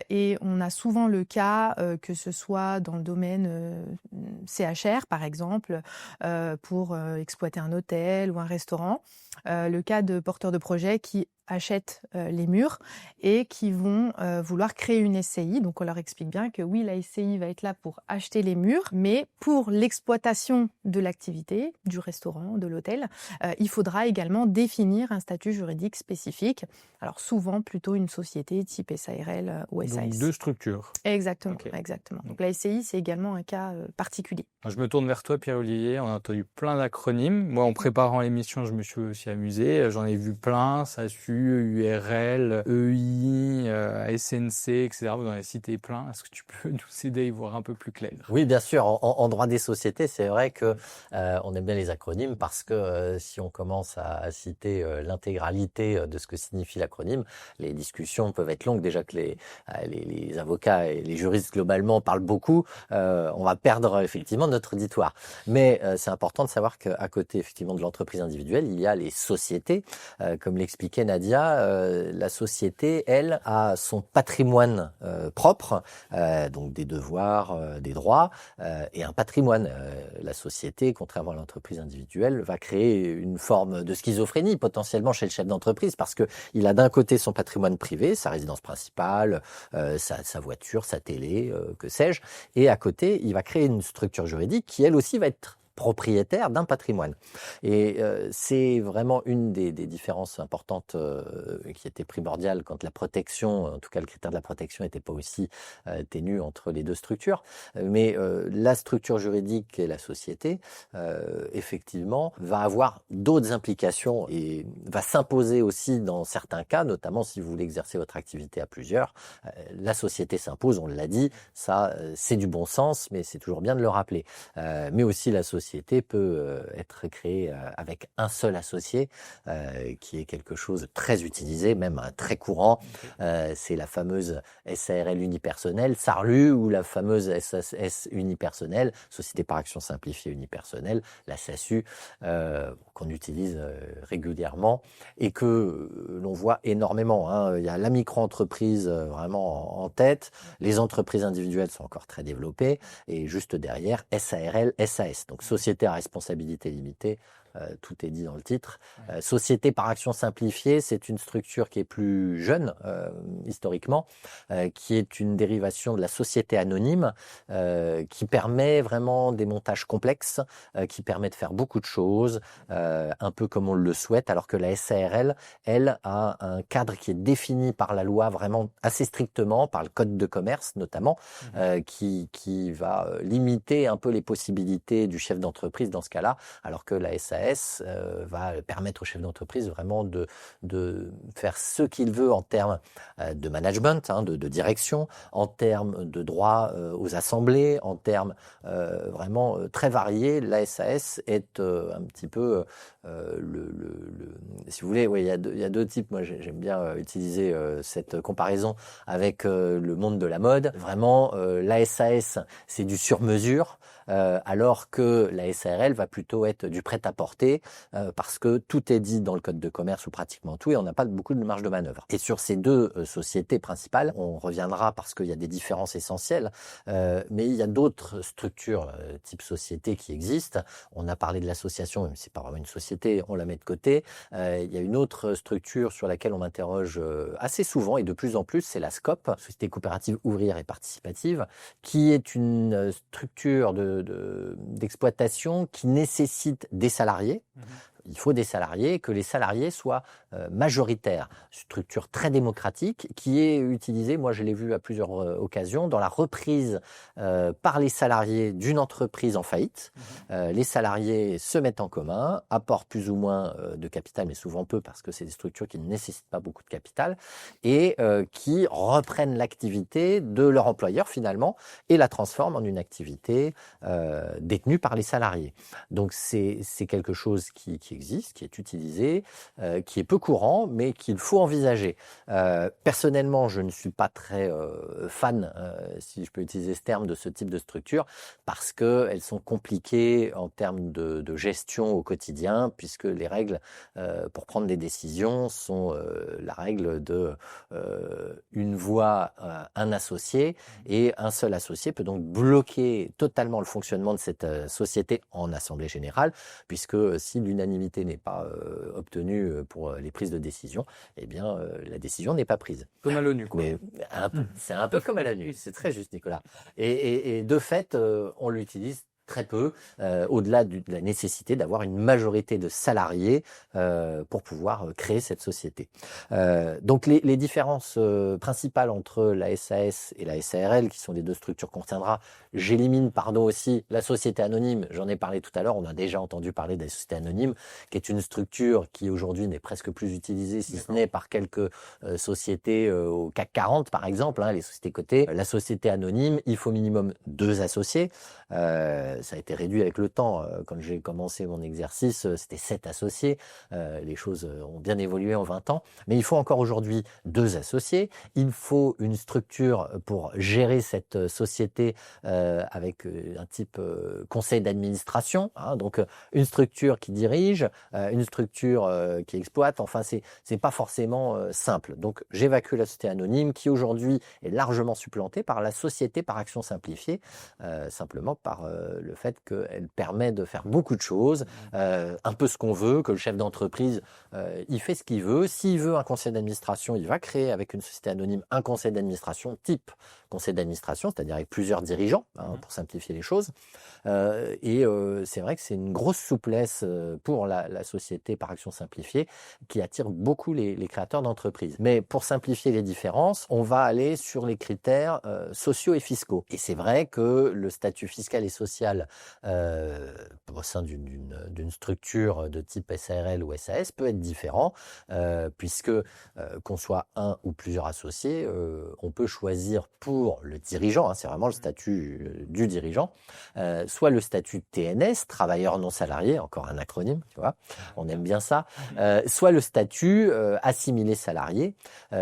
Et on a souvent le cas que ce soit dans le domaine CHR, par exemple, pour exploiter un hôtel ou un restaurant. Le cas de porteurs de projets qui achètent les murs et qui vont vouloir créer une SCI. Donc on leur explique bien que oui, la SCI va être là pour acheter les murs, mais pour l'exploitation de l'activité, du restaurant, de l'hôtel, il faudra également définir un statut juridique spécifique. Alors souvent plutôt une société type SARL ou SAS. Donc 2 structures. Exactement, Okay. exactement. Donc la SCI, c'est également un cas particulier. Je me tourne vers toi, Pierre-Olivier. On a entendu plein d'acronymes. Moi, en préparant l'émission, je me suis aussi amusé. J'en ai vu plein. SASU, URL, EI, SNC, etc. Vous en avez cité plein. Est-ce que tu peux nous aider à y voir un peu plus clair? Oui, bien sûr. En droit des sociétés, c'est vrai que on aime bien les acronymes parce que si on commence à citer l'intégralité de ce que signifie l'acronyme, les discussions peuvent être longues. Déjà que les avocats et les juristes globalement parlent beaucoup, on va perdre effectivement notre auditoire. Mais c'est important de savoir qu'à côté effectivement de l'entreprise individuelle, il y a les sociétés. Comme l'expliquait Nadia, la société, elle, a son patrimoine propre, donc des devoirs, des droits et un patrimoine. La société, contrairement à l'entreprise individuelle, va créer une forme de schizophrénie potentiellement chez le chef d'entreprise parce que il a d'un côté son patrimoine privé, sa résidence principale, sa voiture, sa télé, que sais-je, et à côté, il va créer une structure juridique qui, elle aussi, va être propriétaire d'un patrimoine. Et c'est vraiment une des différences importantes qui était primordiale quand la protection, en tout cas le critère de la protection n'était pas aussi ténu entre les deux structures. Mais la structure juridique et la société, effectivement, va avoir d'autres implications et va s'imposer aussi dans certains cas, notamment si vous voulez exercer votre activité à plusieurs. La société s'impose, on l'a dit, ça c'est du bon sens, mais c'est toujours bien de le rappeler. Mais aussi la société peut être créée avec un seul associé, qui est quelque chose de très utilisé, même très courant. C'est la fameuse SARL unipersonnelle, SARLU, ou la fameuse SAS unipersonnelle, Société par action simplifiée unipersonnelle, la SASU, qu'on utilise régulièrement et que l'on voit énormément. Il y a la micro-entreprise vraiment en tête, les entreprises individuelles sont encore très développées et juste derrière SARL, SAS, donc Société à responsabilité limitée. Tout est dit dans le titre. Société par action simplifiée, c'est une structure qui est plus jeune historiquement, qui est une dérivation de la société anonyme, qui permet vraiment des montages complexes, qui permet de faire beaucoup de choses, un peu comme on le souhaite, alors que la SARL, elle, a un cadre qui est défini par la loi vraiment assez strictement, par le code de commerce notamment, qui va limiter un peu les possibilités du chef d'entreprise dans ce cas-là, alors que la SAS va permettre au chef d'entreprise vraiment de faire ce qu'il veut en termes de management, de direction, en termes de droit aux assemblées, en termes vraiment très variés. La SAS est un petit peu si vous voulez, il y a deux types. Moi, j'aime bien utiliser cette comparaison avec le monde de la mode. Vraiment, la SAS, c'est du sur-mesure, alors que la SARL va plutôt être du prêt-à-porter, parce que tout est dit dans le code de commerce, ou pratiquement tout, et on n'a pas beaucoup de marge de manœuvre. Et sur ces deux sociétés principales, on reviendra parce qu'il y a des différences essentielles, mais il y a d'autres structures type société qui existent. On a parlé de l'association, même si c'est pas vraiment une société, on la met de côté. Il y a une autre structure sur laquelle on m'interroge assez souvent et de plus en plus, c'est la SCOP, Société coopérative ouvrière et participative, qui est une structure d'exploitation qui nécessite des salariés, il faut des salariés, que les salariés soient majoritaires. Structure très démocratique qui est utilisée, moi je l'ai vu à plusieurs occasions, dans la reprise par les salariés d'une entreprise en faillite. Les salariés se mettent en commun, apportent plus ou moins de capital, mais souvent peu parce que c'est des structures qui ne nécessitent pas beaucoup de capital, et qui reprennent l'activité de leur employeur finalement et la transforment en une activité détenue par les salariés. Donc c'est quelque chose qui existe, qui est utilisé, qui est peu courant, mais qu'il faut envisager. Personnellement, je ne suis pas très fan, si je peux utiliser ce terme, de ce type de structure, parce qu'elles sont compliquées en termes de gestion au quotidien, puisque les règles pour prendre des décisions sont la règle de une voix, un associé, et un seul associé peut donc bloquer totalement le fonctionnement de cette société en assemblée générale, puisque si l'unanimité n'est pas obtenue pour les prises de décision, eh bien la décision n'est pas prise. Comme à l'ONU, quoi. Mais c'est un peu comme à l'ONU, c'est très juste, Nicolas. Et de fait, on l'utilise très peu, au-delà de la nécessité d'avoir une majorité de salariés pour pouvoir créer cette société. Donc les différences principales entre la SAS et la SARL, qui sont les deux structures qu'on retiendra, j'élimine, aussi, la société anonyme, j'en ai parlé tout à l'heure, on a déjà entendu parler de la société anonyme, qui est une structure qui aujourd'hui n'est presque plus utilisée, si ce n'est par quelques sociétés au CAC 40 par exemple, les sociétés cotées. La société anonyme, il faut minimum 2 associés. Ça a été réduit avec le temps. Quand j'ai commencé mon exercice, c'était 7 associés. Les choses ont bien évolué en 20 ans. Mais il faut encore aujourd'hui 2 associés. Il faut une structure pour gérer cette société avec un type conseil d'administration. Donc une structure qui dirige, une structure qui exploite. Enfin, c'est pas forcément simple. Donc j'évacue la société anonyme qui aujourd'hui est largement supplantée par la société par action simplifiée, simplement par le fait qu'elle permet de faire beaucoup de choses, un peu ce qu'on veut, que le chef d'entreprise, il fait ce qu'il veut. S'il veut un conseil d'administration, il va créer avec une société anonyme un conseil d'administration type conseil d'administration, c'est-à-dire avec plusieurs dirigeants, pour simplifier les choses. Et c'est vrai que c'est une grosse souplesse pour la société par action simplifiée qui attire beaucoup les créateurs d'entreprises. Mais pour simplifier les différences, on va aller sur les critères sociaux et fiscaux. Et c'est vrai que le statut fiscal et social au sein d'une structure de type SARL ou SAS peut être différent, puisque qu'on soit un ou plusieurs associés, on peut choisir pour le dirigeant, c'est vraiment le statut du dirigeant, soit le statut TNS, travailleur non salarié, encore un acronyme, tu vois, on aime bien ça, soit le statut assimilé salarié,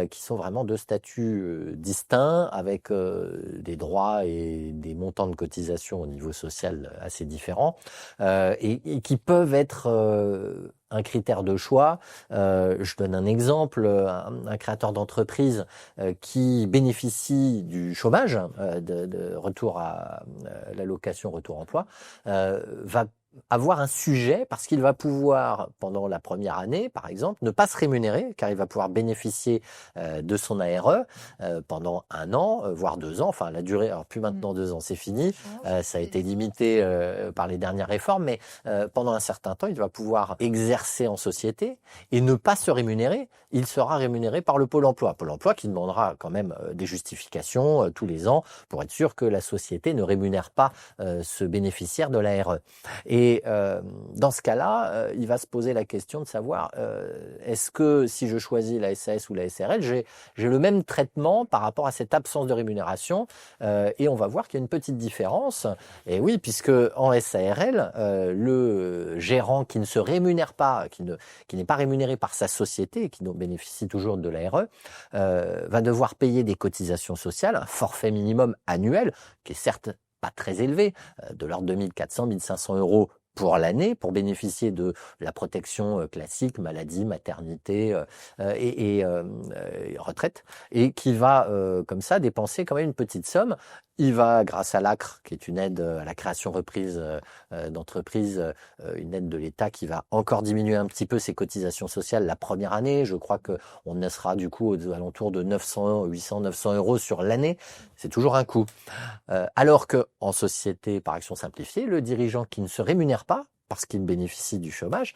qui sont vraiment 2 statuts distincts avec des droits et des montants de cotisation au niveau social assez différents, et qui peuvent être un critère de choix. Je donne un exemple, un créateur d'entreprise qui bénéficie du chômage, de retour à l'allocation retour emploi, va avoir un sujet parce qu'il va pouvoir, pendant la première année, par exemple, ne pas se rémunérer car il va pouvoir bénéficier de son ARE pendant 1 an, voire 2 ans. Enfin, la durée, alors plus maintenant 2 ans, c'est fini. Ça a été limité par les dernières réformes, mais pendant un certain temps, il va pouvoir exercer en société et ne pas se rémunérer. Il sera rémunéré par le Pôle emploi. Pôle emploi qui demandera quand même des justifications tous les ans pour être sûr que la société ne rémunère pas ce bénéficiaire de l'ARE. Et dans ce cas-là, il va se poser la question de savoir est-ce que si je choisis la SAS ou la SARL, j'ai le même traitement par rapport à cette absence de rémunération, et on va voir qu'il y a une petite différence. Et oui, puisque en SARL, le gérant qui ne se rémunère pas, qui n'est pas rémunéré par sa société, qui bénéficie toujours de l'ARE, va devoir payer des cotisations sociales, un forfait minimum annuel, qui est certes pas très élevé, de l'ordre de 1400, 1500 euros pour l'année, pour bénéficier de la protection classique, maladie, maternité et retraite, et qui va comme ça dépenser quand même une petite somme. Il va, grâce à l'ACRE, qui est une aide à la création-reprise d'entreprise, une aide de l'État qui va encore diminuer un petit peu ses cotisations sociales la première année. Je crois qu'on sera du coup aux alentours de 800-900 euros sur l'année. C'est toujours un coût. Alors qu'en société par action simplifiée, le dirigeant qui ne se rémunère pas parce qu'il bénéficie du chômage,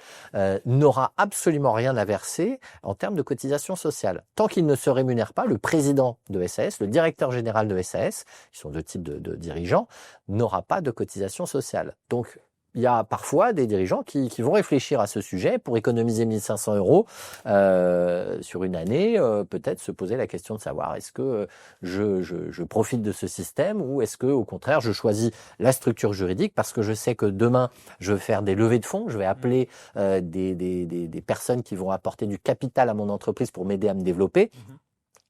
n'aura absolument rien à verser en termes de cotisation sociale. Tant qu'il ne se rémunère pas, le président de SAS, le directeur général de SAS, qui sont deux types de dirigeants, n'aura pas de cotisation sociale. Donc, il y a parfois des dirigeants qui vont réfléchir à ce sujet pour économiser 1 500 € sur une année, peut-être se poser la question de savoir est-ce que je profite de ce système ou est-ce que au contraire je choisis la structure juridique parce que je sais que demain je vais faire des levées de fonds, je vais appeler des personnes qui vont apporter du capital à mon entreprise pour m'aider à me développer.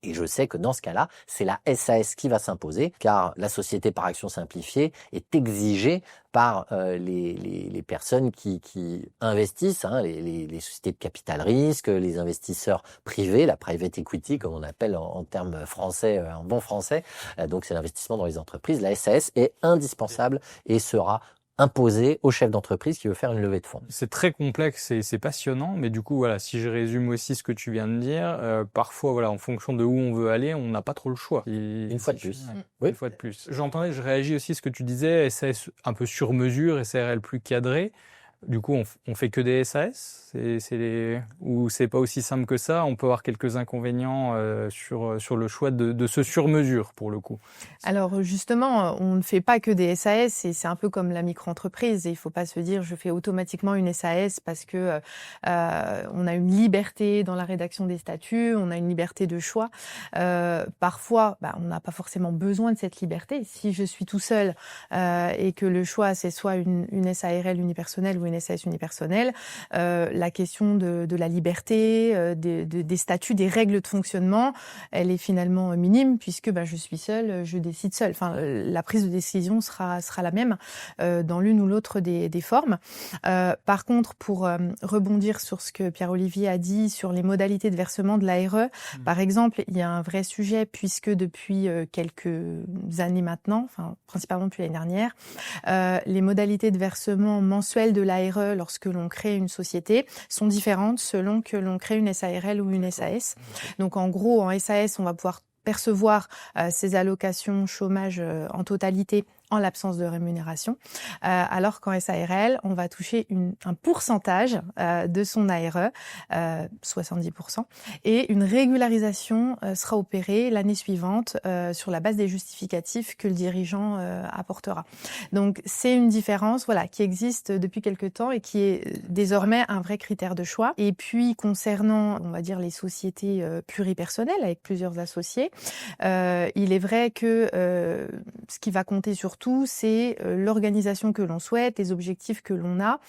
Et je sais que dans ce cas-là, c'est la SAS qui va s'imposer, car la société par action simplifiée est exigée par les personnes qui investissent, les sociétés de capital risque, les investisseurs privés, la private equity, comme on appelle en termes français, en bon français. Donc c'est l'investissement dans les entreprises. La SAS est indispensable et sera imposé au chef d'entreprise qui veut faire une levée de fonds. C'est très complexe et c'est passionnant, mais du coup, voilà, si je résume aussi ce que tu viens de dire, parfois, voilà, en fonction de où on veut aller, on n'a pas trop le choix. Une fois de plus. Oui. Une fois de plus. J'entendais, je réagis aussi à ce que tu disais, SAS un peu sur mesure, SARL plus cadré. Du coup, on fait que des SAS, ou c'est pas aussi simple que ça. On peut avoir quelques inconvénients sur le choix de ce sur-mesure pour le coup. Alors justement, on ne fait pas que des SAS et c'est un peu comme la micro-entreprise. Et il faut pas se dire je fais automatiquement une SAS parce que on a une liberté dans la rédaction des statuts, on a une liberté de choix. Parfois, on n'a pas forcément besoin de cette liberté. Si je suis tout seul et que le choix c'est soit une SARL unipersonnelle ou une SAS unipersonnelle, la question de la liberté, des statuts, des règles de fonctionnement, elle est finalement minime puisque je suis seule, je décide seule. Enfin, la prise de décision sera la même dans l'une ou l'autre des formes. Par contre, pour rebondir sur ce que Pierre-Olivier a dit sur les modalités de versement de l'ARE, par exemple, il y a un vrai sujet puisque depuis quelques années maintenant, enfin principalement depuis l'année dernière, les modalités de versement mensuel de l'ARE lorsque l'on crée une société sont différentes selon que l'on crée une SARL ou une SAS. Donc en gros, en SAS, on va pouvoir percevoir ces allocations chômage en totalité en l'absence de rémunération, alors qu'en SARL, on va toucher un pourcentage de son ARE, 70%, et une régularisation sera opérée l'année suivante sur la base des justificatifs que le dirigeant apportera. Donc c'est une différence qui existe depuis quelque temps et qui est désormais un vrai critère de choix. Et puis concernant, on va dire, les sociétés pluripersonnelles avec plusieurs associés, il est vrai que ce qui va compter surtout, c'est l'organisation que l'on souhaite, les objectifs que l'on a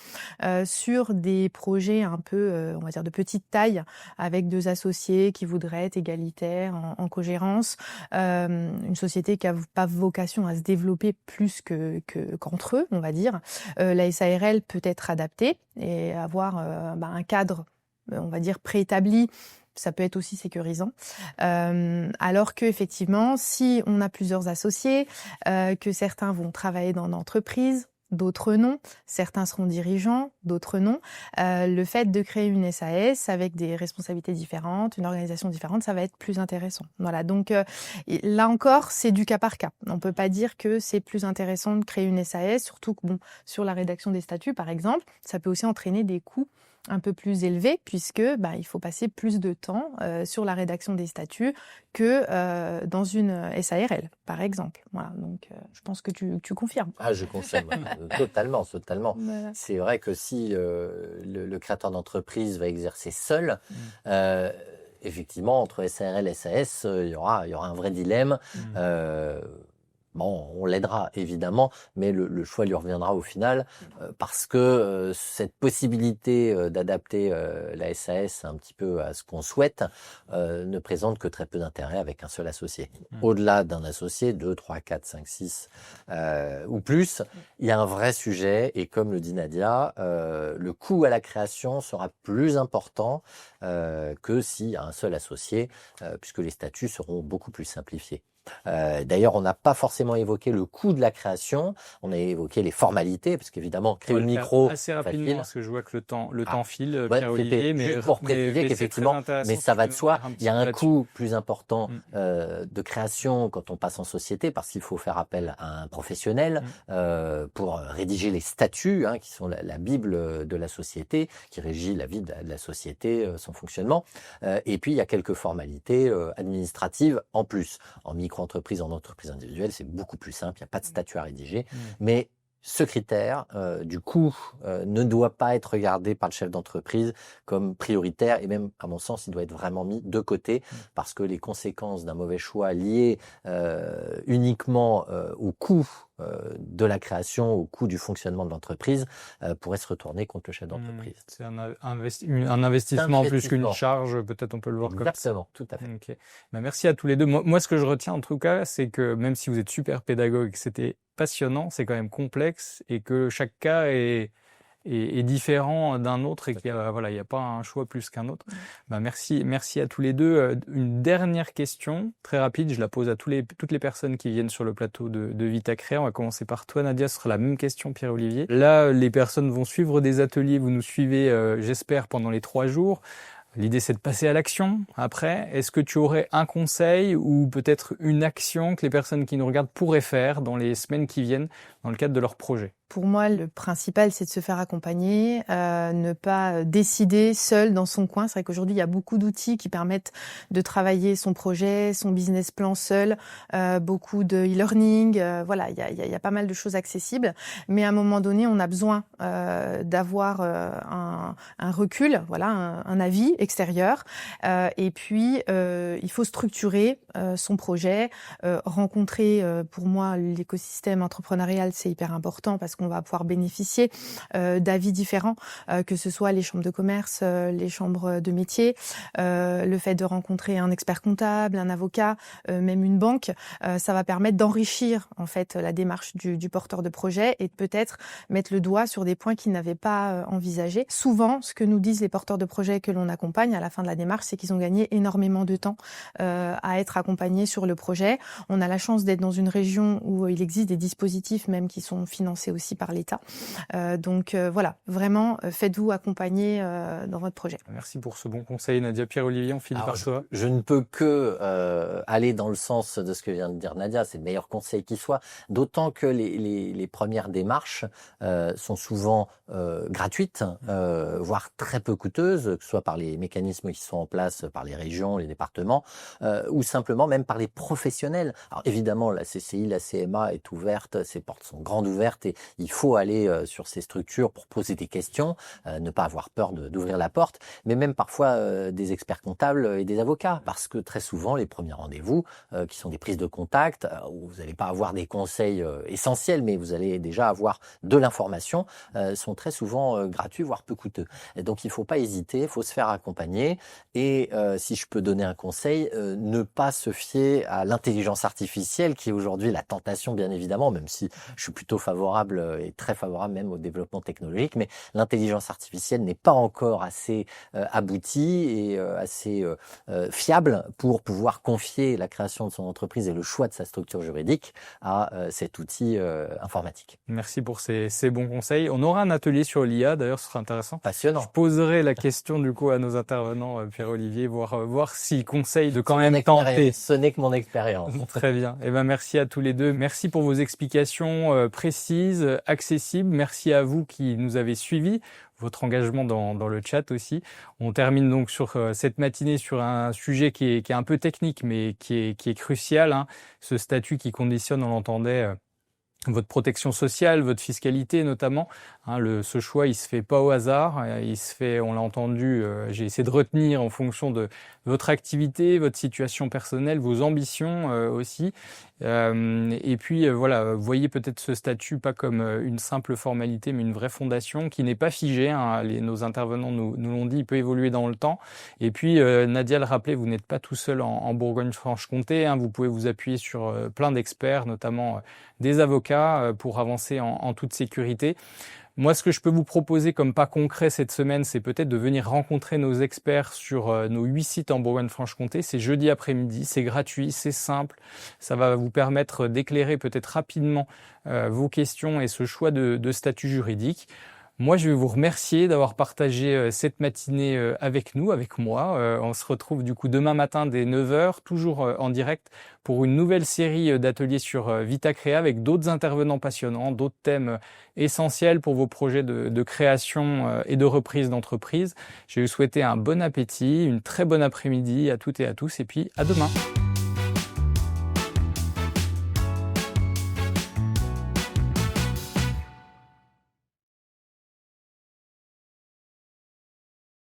sur des projets un peu, on va dire, de petite taille, avec 2 associés qui voudraient être égalitaires en cogérance, une société qui n'a pas vocation à se développer plus qu'entre eux, on va dire. La SARL peut être adaptée et avoir un cadre, on va dire, préétabli. Ça peut être aussi sécurisant. Alors que effectivement, si on a plusieurs associés, que certains vont travailler dans l'entreprise, d'autres non, certains seront dirigeants, d'autres non, le fait de créer une SAS avec des responsabilités différentes, une organisation différente, ça va être plus intéressant. Voilà, donc là encore, c'est du cas par cas. On peut pas dire que c'est plus intéressant de créer une SAS, surtout que sur la rédaction des statuts, par exemple, ça peut aussi entraîner des coûts un peu plus élevé puisque il faut passer plus de temps sur la rédaction des statuts que dans une SARL, par exemple. Voilà, donc je pense que tu confirmes. Ah, je confirme, totalement. Voilà. C'est vrai que si le créateur d'entreprise va exercer seul, effectivement, entre SARL et SAS, il y aura un vrai dilemme. Bon, on l'aidera évidemment, mais le choix lui reviendra au final parce que cette possibilité d'adapter la SAS un petit peu à ce qu'on souhaite ne présente que très peu d'intérêt avec un seul associé. Au-delà d'un associé, 2, 3, 4, 5, 6 ou plus, il y a un vrai sujet et comme le dit Nadia, le coût à la création sera plus important que s'il y a un seul associé puisque les statuts seront beaucoup plus simplifiés. D'ailleurs, on n'a pas forcément évoqué le coût de la création, on a évoqué les formalités, parce qu'évidemment, créer une micro, assez rapidement, facile. parce que je vois que le temps file, Ouais, Pierre-Olivier, mais juste pour préciser qu'effectivement, mais ça va de soi, il y a un coût plus important de création quand on passe en société, parce qu'il faut faire appel à un professionnel pour rédiger les statuts, qui sont la bible de la société, qui régit la vie de la société, son fonctionnement. Et puis, il y a quelques formalités administratives en plus. En micro-entreprise, en entreprise individuelle, c'est beaucoup plus simple, il n'y a pas de statut à rédiger. Mais ce critère du coût ne doit pas être regardé par le chef d'entreprise comme prioritaire, et même, à mon sens, il doit être vraiment mis de côté, parce que les conséquences d'un mauvais choix liées uniquement au coût de la création, au coût du fonctionnement de l'entreprise, pourrait se retourner contre le chef d'entreprise. C'est un investissement plus qu'une charge, peut-être on peut le voir comme ça. Exactement, tout à fait. Okay. Merci à tous les deux. Moi, ce que je retiens en tout cas, c'est que même si vous êtes super pédagogue, que c'était passionnant, c'est quand même complexe et que chaque cas est différent d'un autre et qu'il y a pas un choix plus qu'un autre. Merci à tous les deux. Une dernière question, très rapide, je la pose à toutes les personnes qui viennent sur le plateau de Vitacrea. On va commencer par toi, Nadia, ce sera la même question, Pierre-Olivier. Là, les personnes vont suivre des ateliers, vous nous suivez, j'espère, pendant les 3 jours. L'idée, c'est de passer à l'action après. Est-ce que tu aurais un conseil ou peut-être une action que les personnes qui nous regardent pourraient faire dans les semaines qui viennent dans le cadre de leur projet? Pour moi, le principal, c'est de se faire accompagner, ne pas décider seul dans son coin. C'est vrai qu'aujourd'hui, il y a beaucoup d'outils qui permettent de travailler son projet, son business plan seul, beaucoup de e-learning, voilà, il y a pas mal de choses accessibles. Mais à un moment donné, on a besoin d'avoir un recul, voilà, un avis extérieur. Et puis, il faut structurer son projet, rencontrer, pour moi, l'écosystème entrepreneurial, c'est hyper important parce qu'on va pouvoir bénéficier d'avis différents, que ce soit les chambres de commerce, les chambres de métier, le fait de rencontrer un expert comptable, un avocat, même une banque, ça va permettre d'enrichir en fait la démarche du porteur de projet et de peut-être mettre le doigt sur des points qu'il n'avait pas envisagés. Souvent, ce que nous disent les porteurs de projet que l'on accompagne à la fin de la démarche, c'est qu'ils ont gagné énormément de temps à être accompagnés sur le projet. On a la chance d'être dans une région où il existe des dispositifs même qui sont financés aussi par l'État. Donc voilà, vraiment, faites-vous accompagner dans votre projet. Merci pour ce bon conseil, Nadia. Pierre-Olivier, on finit par toi. Je ne peux que aller dans le sens de ce que vient de dire Nadia, c'est le meilleur conseil qui soit, d'autant que les premières démarches sont souvent gratuites, voire très peu coûteuses, que ce soit par les mécanismes qui sont en place par les régions, les départements, ou simplement même par les professionnels. Alors évidemment, la CCI, la CMA est ouverte, ses portes sont grandes ouvertes et il faut aller sur ces structures pour poser des questions, ne pas avoir peur d'ouvrir la porte, mais même parfois des experts comptables et des avocats, parce que très souvent, les premiers rendez-vous, qui sont des prises de contact, où vous n'allez pas avoir des conseils essentiels, mais vous allez déjà avoir de l'information, sont très souvent gratuits, voire peu coûteux. Et donc, il ne faut pas hésiter, il faut se faire accompagner, et si je peux donner un conseil, ne pas se fier à l'intelligence artificielle, qui est aujourd'hui la tentation, bien évidemment, même si je suis plutôt favorable et très favorable même au développement technologique, mais l'intelligence artificielle n'est pas encore assez aboutie et assez fiable pour pouvoir confier la création de son entreprise et le choix de sa structure juridique à cet outil informatique. Merci pour ces bons conseils. On aura un atelier sur l'IA, d'ailleurs, ce sera intéressant. Passionnant. Je poserai la question du coup à nos intervenants, Pierre-Olivier, voir s'ils conseillent de quand même tenter. Ce n'est que mon expérience. Très bien. Merci à tous les deux. Merci pour vos explications précises, accessibles. Merci à vous qui nous avez suivis, votre engagement dans le chat aussi. On termine donc sur cette matinée sur un sujet qui est un peu technique, mais qui est crucial, hein. Ce statut qui conditionne, on l'entendait, votre protection sociale, votre fiscalité notamment, hein, ce choix il se fait pas au hasard, il se fait, on l'a entendu, j'ai essayé de retenir en fonction de votre activité, votre situation personnelle, vos ambitions aussi, et puis voilà, voyez peut-être ce statut pas comme une simple formalité, mais une vraie fondation qui n'est pas figée, hein, nos intervenants nous l'ont dit, il peut évoluer dans le temps, et puis Nadia le rappelait, vous n'êtes pas tout seul en Bourgogne-Franche-Comté, hein, vous pouvez vous appuyer sur plein d'experts, notamment des avocats pour avancer en toute sécurité. Moi, ce que je peux vous proposer comme pas concret cette semaine, c'est peut-être de venir rencontrer nos experts sur nos 8 sites en Bourgogne-Franche-Comté. C'est jeudi après-midi, c'est gratuit, c'est simple. Ça va vous permettre d'éclairer peut-être rapidement vos questions et ce choix de statut juridique. Moi, je vais vous remercier d'avoir partagé cette matinée avec nous, avec moi. On se retrouve du coup demain matin dès 9h, toujours en direct, pour une nouvelle série d'ateliers sur VitaCrea avec d'autres intervenants passionnants, d'autres thèmes essentiels pour vos projets de création et de reprise d'entreprise. Je vais vous souhaiter un bon appétit, une très bonne après-midi à toutes et à tous, et puis à demain.